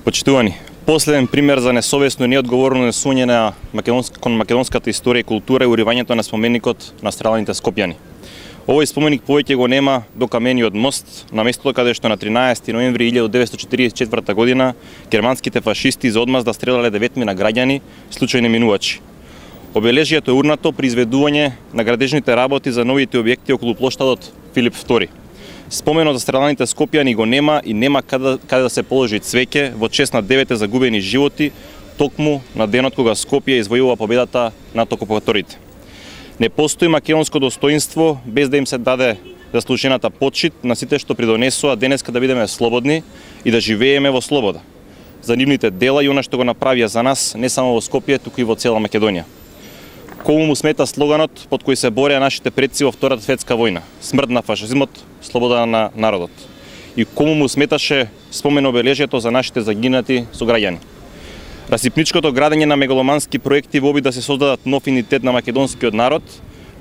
Почитувани, последен пример за несовесно и неодговорно несување кон македонската историја и култура е уривањето на споменикот на страдалите скопјани. Овој споменик повеќе го нема до камениот мост, на местото каде што на 13 ноември 1944 година германските фашисти за одмаз да стрелале 9 граѓани, случајни минувачи. Обележјето е урнато при изведување на градежните работи за новите објекти околу плоштадот Филип II. Споменот за страдалите скопјани го нема и нема каде да се положи цвеќе во чест на 9 загубени животи, токму на денот кога Скопје извојува победата над окупаторите. Не постои македонско достоинство без да им се даде заслужената почит на сите што придонесоа денеска да бидеме слободни и да живееме во слобода. За нивните дела и она што го направија за нас не само во Скопје, туку и во цела Македонија. Кому му смета слоганот под кој се бореа нашите предци во Втората светска војна: смрт на фашизмот, слобода на народот. И кому му сметаше спомен обележјето за нашите загинати сограѓани. Расипничкото градење на мегаломански проекти во обид да се создадат нов идентитет на македонскиот народ,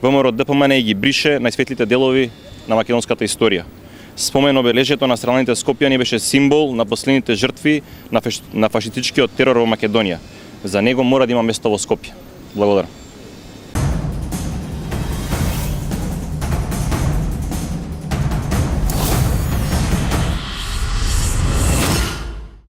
ВМРО ДПМН ги брише најсветлите делови на македонската историја. Спомен обележјето на страдалите скопјани беше символ на последните жртви на фашистичкиот терор во Македонија. За него мора да има место во Скопје. Благодарам.